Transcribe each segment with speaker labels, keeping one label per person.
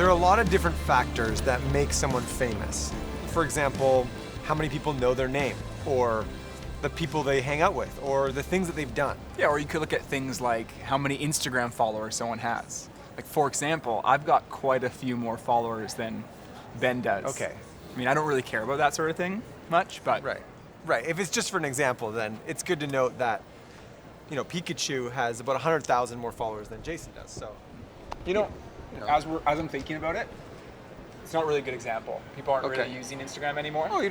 Speaker 1: There are a lot of different factors that make someone famous. For example, how many people know their name, or the people they hang out with, or the things that they've done.
Speaker 2: Yeah, or you could look at things like how many Instagram followers someone has. Like, for example, I've got quite a few more followers than Ben does.
Speaker 1: Okay.
Speaker 2: I mean, I don't really care about that sort of thing much, but...
Speaker 1: Right. If it's just for an example, then it's good to note that, Pikachu has about 100,000 more followers than Jason does, so.
Speaker 2: As I'm thinking about it, it's not really a good example. People aren't really using Instagram anymore.
Speaker 1: Oh,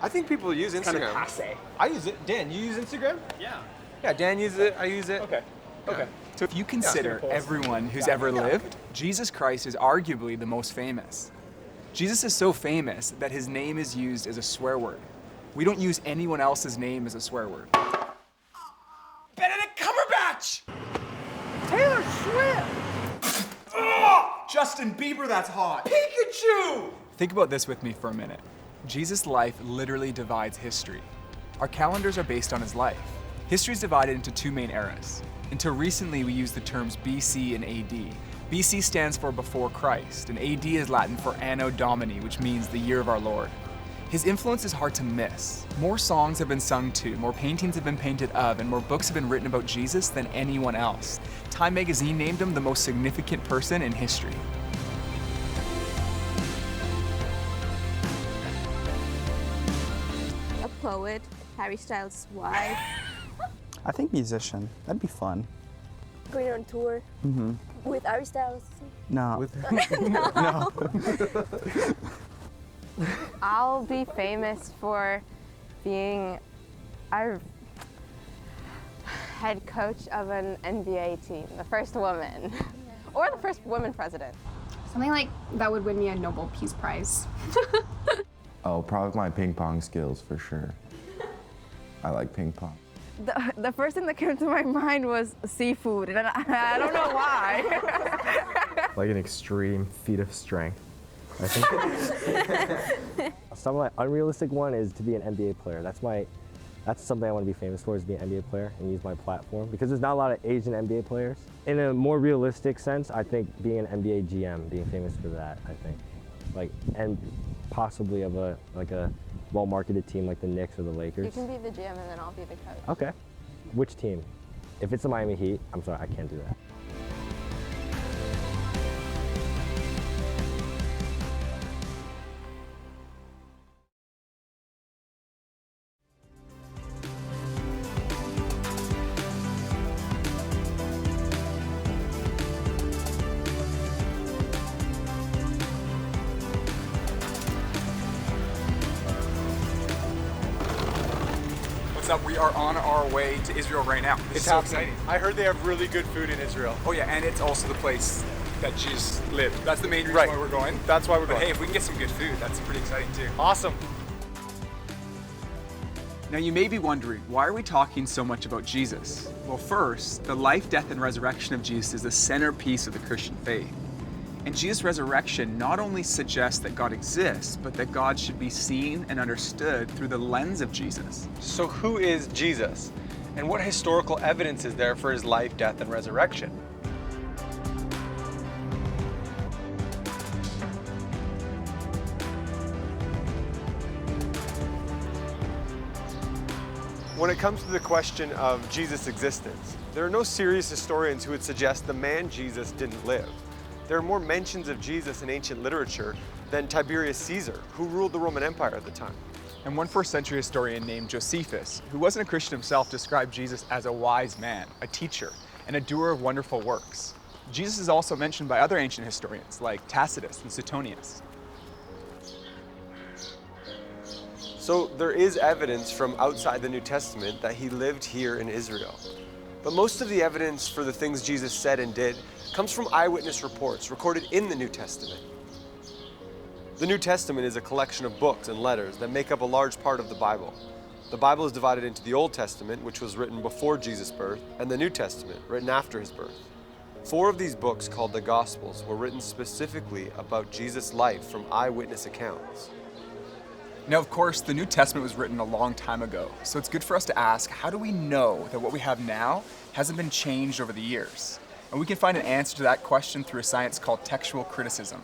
Speaker 1: I think people use Instagram.
Speaker 2: Kind of passe.
Speaker 1: I use it. Dan, you use Instagram?
Speaker 3: Yeah.
Speaker 1: Yeah, Dan uses it, I use it.
Speaker 2: Okay.
Speaker 1: Yeah.
Speaker 2: So if you consider everyone who's ever lived, Jesus Christ is arguably the most famous. Jesus is so famous that his name is used as a swear word. We don't use anyone else's name as a swear word. Benedict Cumberbatch!
Speaker 1: Taylor Swift!
Speaker 2: Justin Bieber, that's hot!
Speaker 1: Pikachu!
Speaker 2: Think about this with me for a minute. Jesus' life literally divides history. Our calendars are based on his life. History is divided into two main eras. Until recently, we use the terms BC and AD. BC stands for before Christ, and AD is Latin for Anno Domini, which means the year of our Lord. His influence is hard to miss. More songs have been sung to, more paintings have been painted of, and more books have been written about Jesus than anyone else. Time magazine named him the most significant person in history.
Speaker 4: A poet, Harry Styles' wife.
Speaker 5: I think musician. That'd be fun.
Speaker 4: Going on tour with Harry Styles.
Speaker 5: No.
Speaker 4: No.
Speaker 6: I'll be famous for being a head coach of an NBA team, the first woman, or the first woman president.
Speaker 7: Something like that would win me a Nobel Peace Prize.
Speaker 8: Oh, probably my ping pong skills for sure. I like ping pong.
Speaker 6: The first thing that came to my mind was seafood, and I don't know why.
Speaker 9: Like an extreme feat of strength, I think. Some of my unrealistic one is to be an NBA player. That's something I want to be famous for, is be an NBA player and use my platform, because there's not a lot of Asian NBA players. In a more realistic sense, I think being an NBA GM, being famous for that, I think. And possibly of a well-marketed team like the Knicks or the Lakers.
Speaker 6: You can be the GM and then I'll be the coach.
Speaker 9: Okay. Which team? If it's the Miami Heat, I'm sorry, I can't do that.
Speaker 2: What's up? We are on our way to Israel right now. It's so exciting.
Speaker 1: I heard they have really good food in Israel.
Speaker 2: Oh yeah, and it's also the place that Jesus lived. That's the main reason why we're going.
Speaker 1: That's why we're going.
Speaker 2: Hey, if we can get some good food, that's pretty exciting too.
Speaker 1: Awesome.
Speaker 2: Now you may be wondering, why are we talking so much about Jesus? Well, first, the life, death, and resurrection of Jesus is the centerpiece of the Christian faith. And Jesus' resurrection not only suggests that God exists, but that God should be seen and understood through the lens of Jesus.
Speaker 1: So who is Jesus? And what historical evidence is there for his life, death, and resurrection? When it comes to the question of Jesus' existence, there are no serious historians who would suggest the man Jesus didn't live. There are more mentions of Jesus in ancient literature than Tiberius Caesar, who ruled the Roman Empire at the time.
Speaker 2: And one first-century historian named Josephus, who wasn't a Christian himself, described Jesus as a wise man, a teacher, and a doer of wonderful works. Jesus is also mentioned by other ancient historians like Tacitus and Suetonius.
Speaker 1: So there is evidence from outside the New Testament that he lived here in Israel. But most of the evidence for the things Jesus said and did comes from eyewitness reports recorded in the New Testament. The New Testament is a collection of books and letters that make up a large part of the Bible. The Bible is divided into the Old Testament, which was written before Jesus' birth, and the New Testament, written after his birth. 4 of these books, called the Gospels, were written specifically about Jesus' life from eyewitness accounts.
Speaker 2: Now, of course, the New Testament was written a long time ago, so it's good for us to ask, how do we know that what we have now hasn't been changed over the years? And we can find an answer to that question through a science called textual criticism.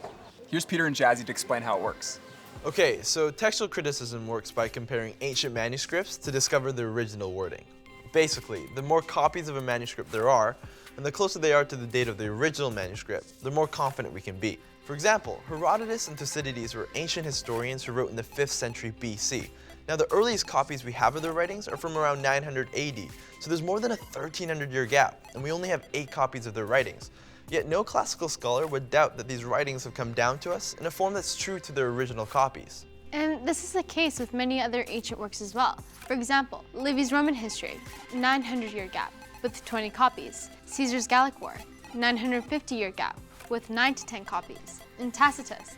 Speaker 2: Here's Peter and Jazzy to explain how it works.
Speaker 3: Okay, so textual criticism works by comparing ancient manuscripts to discover the original wording. Basically, the more copies of a manuscript there are, and the closer they are to the date of the original manuscript, the more confident we can be. For example, Herodotus and Thucydides were ancient historians who wrote in the 5th century BC. Now, the earliest copies we have of their writings are from around 900 AD, so there's more than a 1300-year gap, and we only have 8 copies of their writings. Yet no classical scholar would doubt that these writings have come down to us in a form that's true to their original copies.
Speaker 10: And this is the case with many other ancient works as well. For example, Livy's Roman History, 900-year gap with 20 copies. Caesar's Gallic War, 950-year gap with 9 to 10 copies. And Tacitus,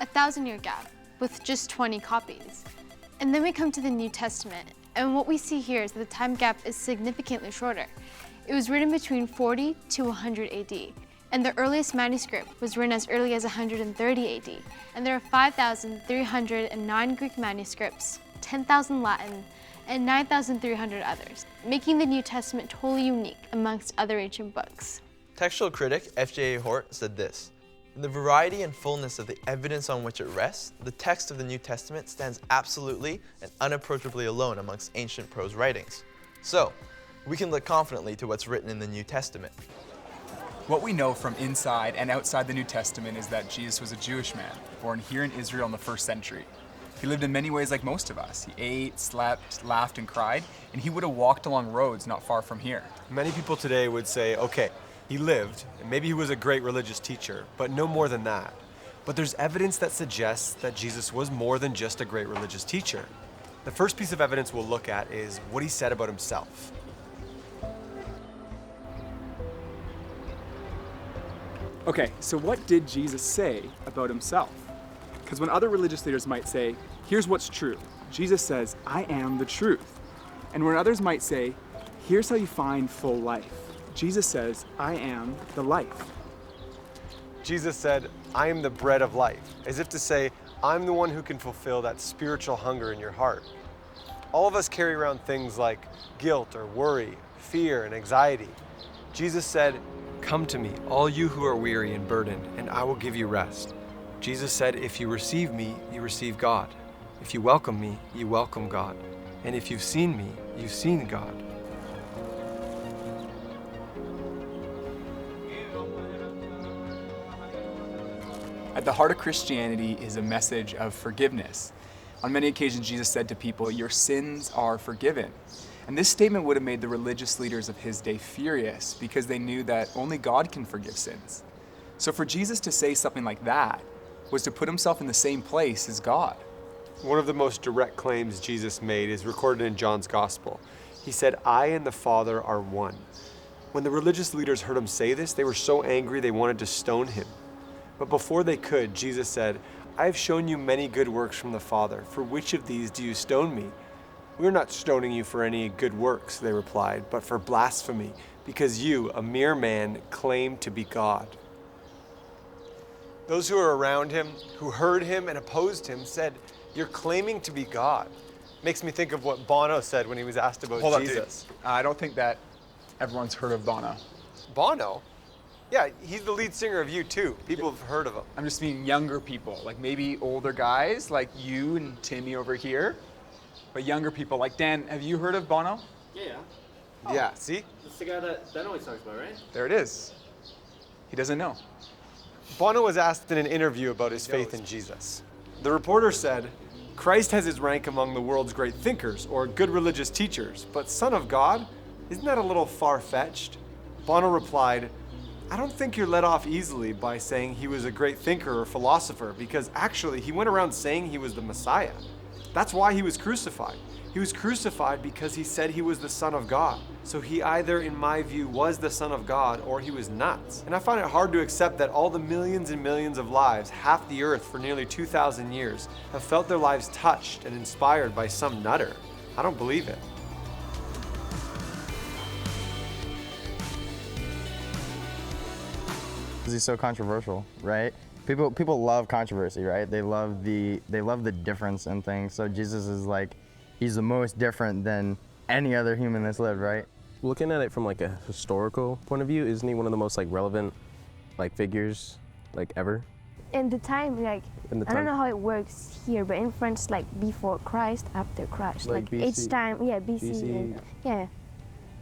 Speaker 10: 1,000-year gap with just 20 copies. And then we come to the New Testament, and what we see here is that the time gap is significantly shorter. It was written between 40 to 100 AD. And the earliest manuscript was written as early as 130 AD. And there are 5,309 Greek manuscripts, 10,000 Latin, and 9,300 others, making the New Testament totally unique amongst other ancient books.
Speaker 3: Textual critic F.J.A. Hort said this: "In the variety and fullness of the evidence on which it rests, the text of the New Testament stands absolutely and unapproachably alone amongst ancient prose writings." So, we can look confidently to what's written in the New Testament.
Speaker 2: What we know from inside and outside the New Testament is that Jesus was a Jewish man, born here in Israel in the 1st century. He lived in many ways like most of us. He ate, slept, laughed, and cried, and he would have walked along roads not far from here.
Speaker 1: Many people today would say, okay, he lived, and maybe he was a great religious teacher, but no more than that. But there's evidence that suggests that Jesus was more than just a great religious teacher. The first piece of evidence we'll look at is what he said about himself.
Speaker 2: Okay, so what did Jesus say about himself? Because when other religious leaders might say, here's what's true, Jesus says, I am the truth. And when others might say, here's how you find full life, Jesus says, I am the life.
Speaker 1: Jesus said, I am the bread of life, as if to say, I'm the one who can fulfill that spiritual hunger in your heart. All of us carry around things like guilt or worry, fear and anxiety. Jesus said, come to me, all you who are weary and burdened, and I will give you rest. Jesus said, if you receive me, you receive God. If you welcome me, you welcome God. And if you've seen me, you've seen God.
Speaker 2: At the heart of Christianity is a message of forgiveness. On many occasions, Jesus said to people, your sins are forgiven. And this statement would have made the religious leaders of his day furious because they knew that only God can forgive sins. So for Jesus to say something like that was to put himself in the same place as God.
Speaker 1: One of the most direct claims Jesus made is recorded in John's Gospel. He said, I and the Father are one. When the religious leaders heard him say this, they were so angry they wanted to stone him. But before they could, Jesus said, I have shown you many good works from the Father. For which of these do you stone me? We are not stoning you for any good works, they replied, but for blasphemy, because you, a mere man, claim to be God. Those who were around him, who heard him and opposed him, said, you're claiming to be God. Makes me think of what Bono said when he was asked about Jesus.
Speaker 2: Hold on, dude. I don't think that everyone's heard of Bono.
Speaker 1: Bono? Yeah, he's the lead singer of U2. People have heard of him.
Speaker 2: I'm just meaning younger people, like maybe older guys like you and Timmy over here. But younger people, like Dan, have you heard of Bono?
Speaker 11: Yeah.
Speaker 1: Yeah, see?
Speaker 11: That's the guy that always talks about, right?
Speaker 2: There it is. He doesn't know.
Speaker 1: Bono was asked in an interview about his faith in Jesus. The reporter said, Christ has his rank among the world's great thinkers or good religious teachers, but Son of God? Isn't that a little far-fetched? Bono replied, I don't think you're let off easily by saying he was a great thinker or philosopher, because actually he went around saying he was the Messiah. That's why he was crucified. He was crucified because he said he was the Son of God. So he either, in my view, was the Son of God or he was nuts. And I find it hard to accept that all the millions and millions of lives, half the earth for nearly 2,000 years, have felt their lives touched and inspired by some nutter. I don't believe it.
Speaker 8: He's so controversial, right? People love controversy, right? They love the difference in things. So Jesus is like, he's the most different than any other human that's lived, right?
Speaker 11: Looking at it from like a historical point of view, isn't he one of the most like relevant like figures like ever?
Speaker 4: in the time, like,
Speaker 11: In the
Speaker 4: I don't
Speaker 11: time.
Speaker 4: know how it works here, but in France, like before Christ, after Christ,
Speaker 11: Like
Speaker 4: like each
Speaker 11: BC.
Speaker 4: time, yeah, BC, and, yeah.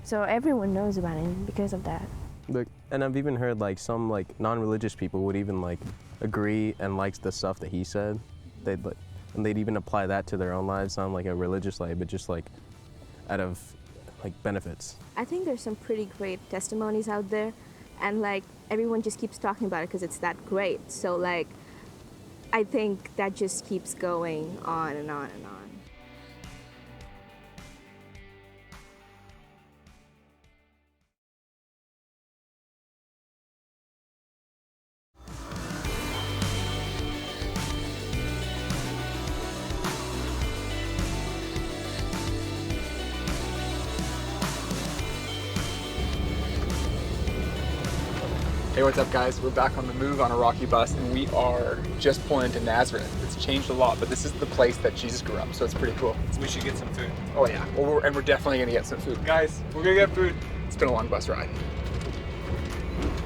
Speaker 4: So everyone knows about him because of that.
Speaker 11: Look, and I've even heard like some like non-religious people would even like agree and likes the stuff that he said. They'd like, and they'd even apply that to their own lives, not like a religious life, but just like out of like benefits.
Speaker 12: I think there's some pretty great testimonies out there, and like everyone just keeps talking about it because it's that great. So like, I think that just keeps going on and on and on.
Speaker 2: Hey, what's up guys? We're back on the move on a rocky bus and we are just pulling into Nazareth. It's changed a lot, but this is the place that Jesus grew up, so it's pretty cool.
Speaker 1: We should get some food.
Speaker 2: Oh yeah, well, we're definitely gonna get some food.
Speaker 1: Guys, we're gonna get food.
Speaker 2: It's been a long bus ride.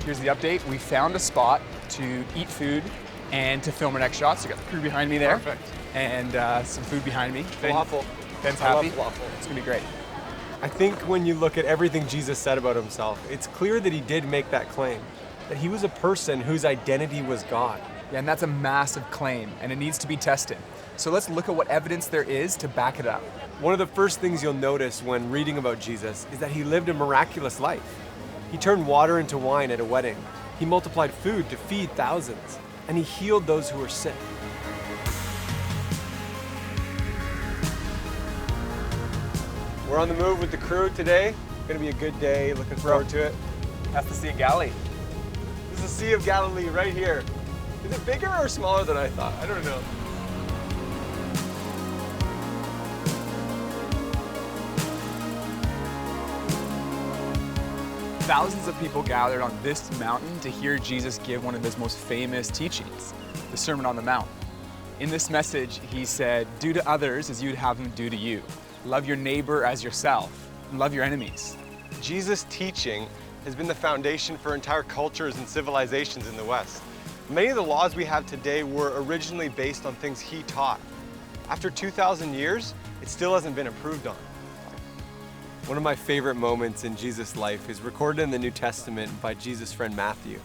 Speaker 2: Here's the update. We found a spot to eat food and to film our next shots. So we got the crew behind me there.
Speaker 1: Perfect.
Speaker 2: And some food behind me.
Speaker 1: Falafel.
Speaker 2: Ben's
Speaker 1: I love
Speaker 2: happy.
Speaker 1: falafel.
Speaker 2: It's gonna be great.
Speaker 1: I think when you look at everything Jesus said about himself, it's clear that he did make that claim, that he was a person whose identity was God.
Speaker 2: Yeah, and that's a massive claim, and it needs to be tested. So let's look at what evidence there is to back it up.
Speaker 1: One of the first things you'll notice when reading about Jesus is that he lived a miraculous life. He turned water into wine at a wedding. He multiplied food to feed thousands, and he healed those who were sick. We're on the move with the crew today. Gonna be a good day, looking forward to it.
Speaker 2: That's the Sea of Galilee.
Speaker 1: This is the Sea of Galilee right here. Is it bigger or smaller than I thought? I don't know.
Speaker 2: Thousands of people gathered on this mountain to hear Jesus give one of his most famous teachings, the Sermon on the Mount. In this message, he said, "Do to others as you'd have them do to you. Love your neighbor as yourself, and love your enemies."
Speaker 1: Jesus' teaching has been the foundation for entire cultures and civilizations in the West. Many of the laws we have today were originally based on things he taught. After 2,000 years, it still hasn't been improved on. One of my favorite moments in Jesus' life is recorded in the New Testament by Jesus' friend Matthew.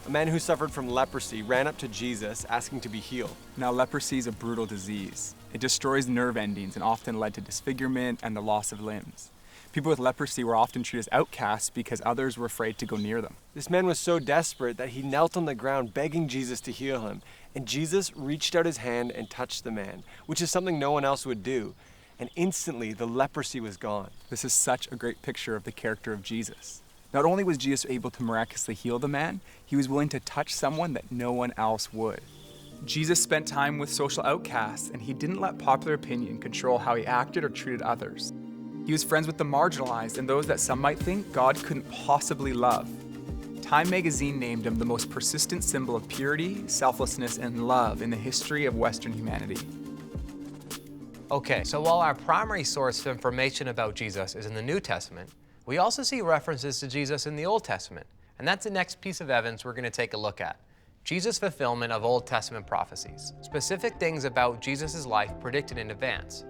Speaker 1: A man who suffered from leprosy ran up to Jesus asking to be healed.
Speaker 2: Now, leprosy is a brutal disease. It destroys nerve endings and often led to disfigurement and the loss of limbs. People with leprosy were often treated as outcasts because others were afraid to go near them.
Speaker 1: This man was so desperate that he knelt on the ground begging Jesus to heal him. And Jesus reached out his hand and touched the man, which is something no one else would do. And instantly, the leprosy was gone.
Speaker 2: This is such a great picture of the character of Jesus. Not only was Jesus able to miraculously heal the man, he was willing to touch someone that no one else would. Jesus spent time with social outcasts, and he didn't let popular opinion control how he acted or treated others. He was friends with the marginalized and those that some might think God couldn't possibly love. Time magazine named him the most persistent symbol of purity, selflessness, and love in the history of Western humanity.
Speaker 13: Okay, so while our primary source of information about Jesus is in the New Testament, we also see references to Jesus in the Old Testament, and that's the next piece of evidence we're going to take a look at. Jesus' fulfillment of Old Testament prophecies, specific things about Jesus' life predicted in advance.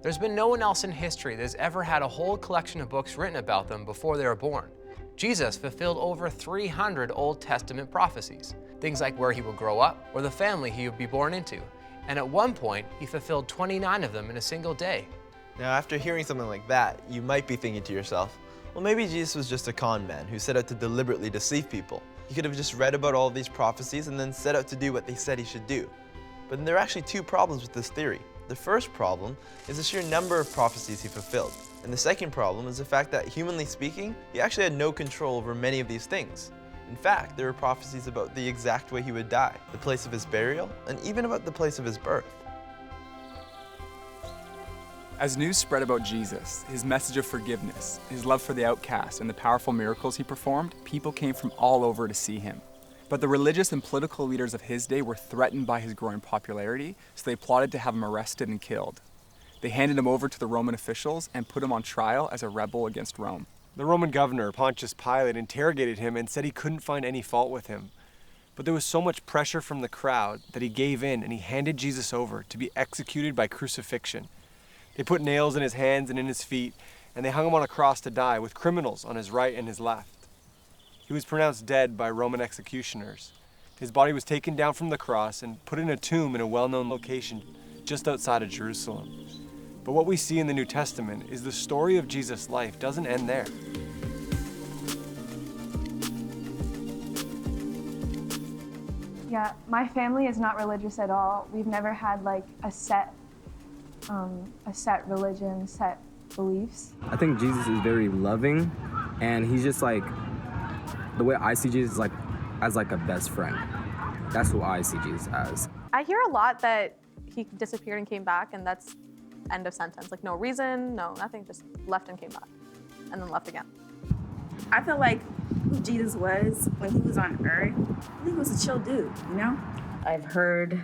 Speaker 13: There's been no one else in history that has ever had a whole collection of books written about them before they were born. Jesus fulfilled over 300 Old Testament prophecies, things like where he would grow up or the family he would be born into. And at one point, he fulfilled 29 of them in a single day.
Speaker 3: Now, after hearing something like that, you might be thinking to yourself, well, maybe Jesus was just a con man who set out to deliberately deceive people. He could have just read about all these prophecies and then set out to do what they said he should do. But there are actually two problems with this theory. The first problem is the sheer number of prophecies he fulfilled. And the second problem is the fact that, humanly speaking, he actually had no control over many of these things. In fact, there were prophecies about the exact way he would die, the place of his burial, and even about the place of his birth.
Speaker 2: As news spread about Jesus, his message of forgiveness, his love for the outcast, and the powerful miracles he performed, people came from all over to see him. But the religious and political leaders of his day were threatened by his growing popularity, so they plotted to have him arrested and killed. They handed him over to the Roman officials and put him on trial as a rebel against Rome.
Speaker 1: The Roman governor, Pontius Pilate, interrogated him and said he couldn't find any fault with him. But there was so much pressure from the crowd that he gave in and he handed Jesus over to be executed by crucifixion. They put nails in his hands and in his feet, and they hung him on a cross to die with criminals on his right and his left. He was pronounced dead by Roman executioners. His body was taken down from the cross and put in a tomb in a well-known location just outside of Jerusalem. But what we see in the New Testament is the story of Jesus' life doesn't end there.
Speaker 14: Yeah, my family is not religious at all. We've never had like a set religion, set beliefs.
Speaker 15: I think Jesus is very loving, and he's just like, the way I see Jesus is like as like a best friend. That's who I see Jesus as.
Speaker 16: I hear a lot that he disappeared and came back, and that's end of sentence. Like no reason, no nothing, just left and came back, and then left again.
Speaker 17: I feel like who Jesus was when he was on earth, I think he was a chill dude, you know?
Speaker 18: I've heard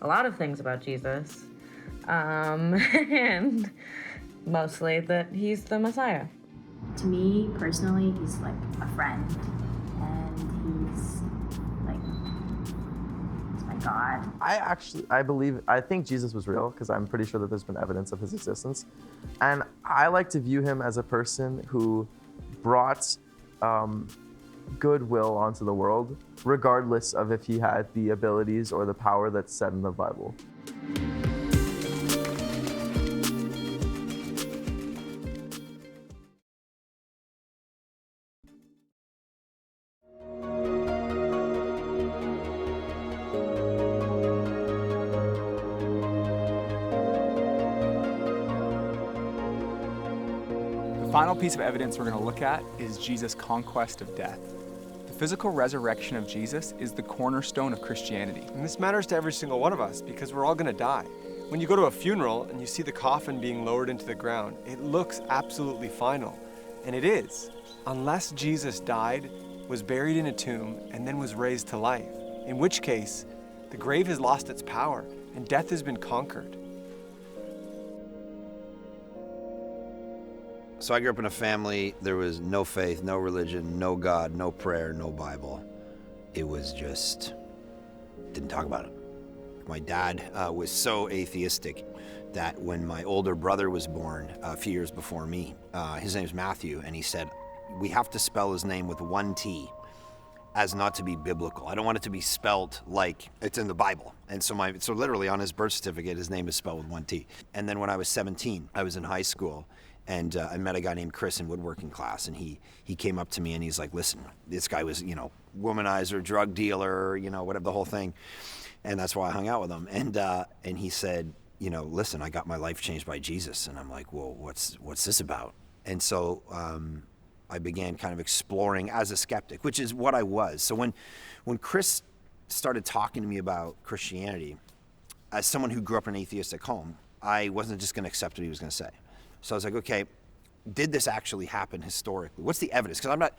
Speaker 18: a lot of things about Jesus, and mostly that he's the Messiah.
Speaker 19: To me, personally, he's like a friend, and he's my God.
Speaker 3: I think Jesus was real because I'm pretty sure that there's been evidence of his existence. And I like to view him as a person who brought goodwill onto the world, regardless of if he had the abilities or the power that's said in the Bible.
Speaker 2: The final piece of evidence we're going to look at is Jesus' conquest of death. The physical resurrection of Jesus is the cornerstone of Christianity.
Speaker 1: And this matters to every single one of us because we're all going to die. When you go to a funeral and you see the coffin being lowered into the ground, it looks absolutely final. And it is, unless Jesus died, was buried in a tomb, and then was raised to life, in which case the grave has lost its power and death has been conquered.
Speaker 20: So I grew up in a family, there was no faith, no religion, no God, no prayer, no Bible. It was just, didn't talk about it. My dad was so atheistic that when my older brother was born a few years before me, his name's Matthew, and he said, we have to spell his name with one T as not to be biblical. I don't want it to be spelled like it's in the Bible. And so literally on his birth certificate, his name is spelled with one T. And then when I was 17, I was in high school, and I met a guy named Chris in woodworking class, and he came up to me and he's like, listen, this guy was, womanizer, drug dealer, whatever, the whole thing. And that's why I hung out with him. And he said, listen, I got my life changed by Jesus. And I'm like, well, what's this about? And so I began kind of exploring as a skeptic, which is what I was. So when Chris started talking to me about Christianity, as someone who grew up in an atheistic home, I wasn't just gonna accept what he was gonna say. So I was like, okay, did this actually happen historically? What's the evidence? Because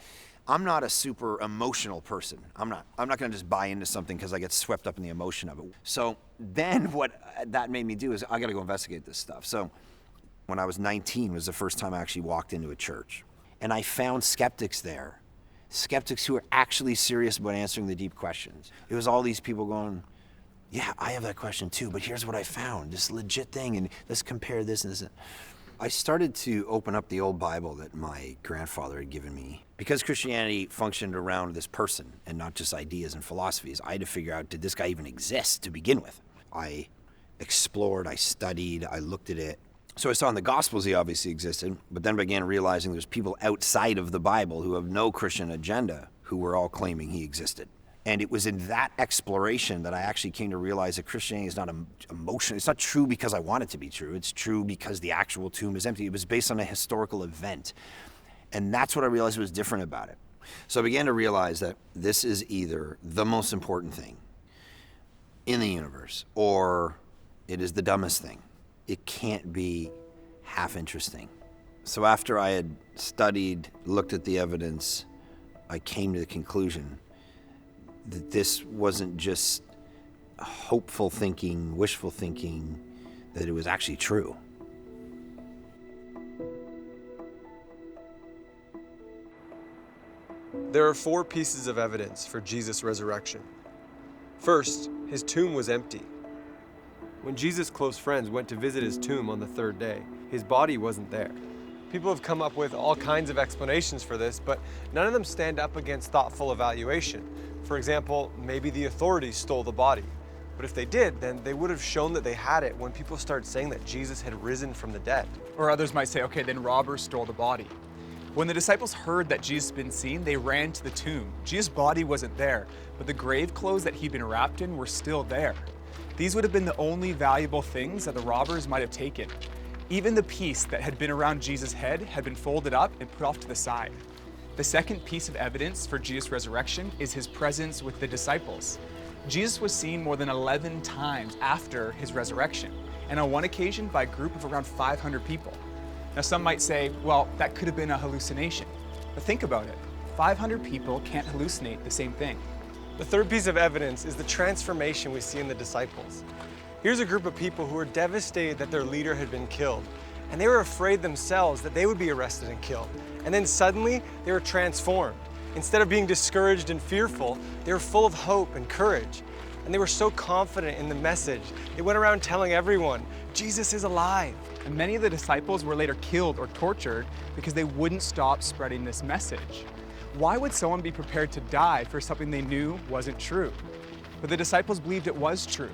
Speaker 20: I'm not a super emotional person. I'm not gonna just buy into something because I get swept up in the emotion of it. So then what that made me do is I gotta go investigate this stuff. So when I was 19 was the first time I actually walked into a church. And I found skeptics there, skeptics who were actually serious about answering the deep questions. It was all these people going, yeah, I have that question too, but here's what I found, this legit thing, and let's compare this and this. I started to open up the old Bible that my grandfather had given me. Because Christianity functioned around this person and not just ideas and philosophies, I had to figure out, did this guy even exist to begin with? I explored, I studied, I looked at it. So I saw in the Gospels he obviously existed, but then began realizing there's people outside of the Bible who have no Christian agenda who were all claiming he existed. And it was in that exploration that I actually came to realize that Christianity is not emotional. It's not true because I want it to be true. It's true because the actual tomb is empty. It was based on a historical event. And that's what I realized was different about it. So I began to realize that this is either the most important thing in the universe, or it is the dumbest thing. It can't be half interesting. So after I had studied, looked at the evidence, I came to the conclusion that this wasn't just hopeful thinking, wishful thinking, that it was actually true.
Speaker 1: There are 4 pieces of evidence for Jesus' resurrection. First, his tomb was empty. When Jesus' close friends went to visit his tomb on the third day, his body wasn't there. People have come up with all kinds of explanations for this, but none of them stand up against thoughtful evaluation. For example, maybe the authorities stole the body. But if they did, then they would have shown that they had it when people started saying that Jesus had risen from the dead.
Speaker 2: Or others might say, okay, then robbers stole the body. When the disciples heard that Jesus had been seen, they ran to the tomb. Jesus' body wasn't there, but the grave clothes that he'd been wrapped in were still there. These would have been the only valuable things that the robbers might have taken. Even the piece that had been around Jesus' head had been folded up and put off to the side. The second piece of evidence for Jesus' resurrection is his presence with the disciples. Jesus was seen more than 11 times after his resurrection, and on one occasion by a group of around 500 people. Now some might say, well, that could have been a hallucination. But think about it. 500 people can't hallucinate the same thing.
Speaker 1: The third piece of evidence is the transformation we see in the disciples. Here's a group of people who were devastated that their leader had been killed, and they were afraid themselves that they would be arrested and killed. And then suddenly, they were transformed. Instead of being discouraged and fearful, they were full of hope and courage. And they were so confident in the message, they went around telling everyone, Jesus is alive.
Speaker 2: And many of the disciples were later killed or tortured because they wouldn't stop spreading this message. Why would someone be prepared to die for something they knew wasn't true? But the disciples believed it was true.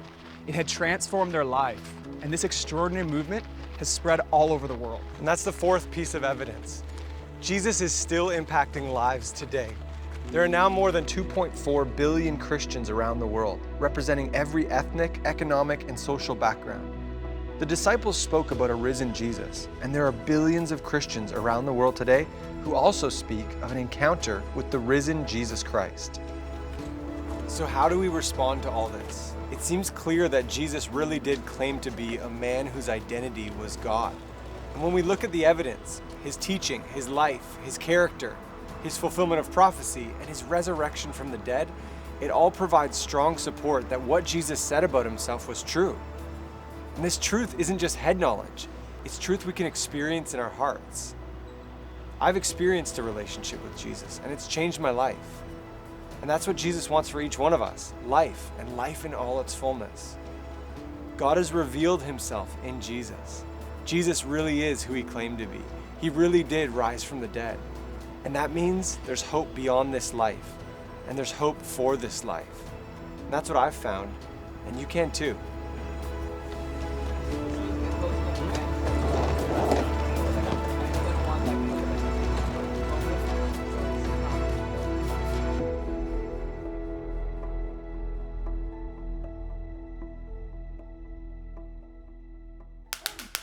Speaker 2: It had transformed their life, and this extraordinary movement has spread all over the world.
Speaker 1: And that's the fourth piece of evidence. Jesus is still impacting lives today. There are now more than 2.4 billion Christians around the world, representing every ethnic, economic, and social background. The disciples spoke about a risen Jesus, and there are billions of Christians around the world today who also speak of an encounter with the risen Jesus Christ. So how do we respond to all this? It seems clear that Jesus really did claim to be a man whose identity was God. And when we look at the evidence, his teaching, his life, his character, his fulfillment of prophecy, and his resurrection from the dead, it all provides strong support that what Jesus said about himself was true. And this truth isn't just head knowledge, it's truth we can experience in our hearts. I've experienced a relationship with Jesus, and it's changed my life. And that's what Jesus wants for each one of us, life, and life in all its fullness. God has revealed himself in Jesus. Jesus really is who he claimed to be. He really did rise from the dead. And that means there's hope beyond this life, and there's hope for this life. And that's what I've found, and you can too.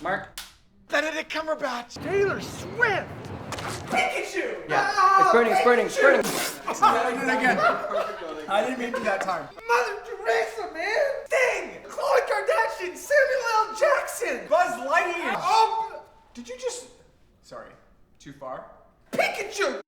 Speaker 21: Mark?
Speaker 1: Benedict Cumberbatch! Taylor Swift! Pikachu!
Speaker 21: Yeah, it's burning, it's burning, it's burning.
Speaker 2: I did it again. I didn't mean to that time.
Speaker 1: Mother Teresa, man! Sting! Khloe Kardashian! Samuel L. Jackson! Buzz Lightyear! Oh! Did you just...
Speaker 2: Sorry, too far?
Speaker 1: Pikachu!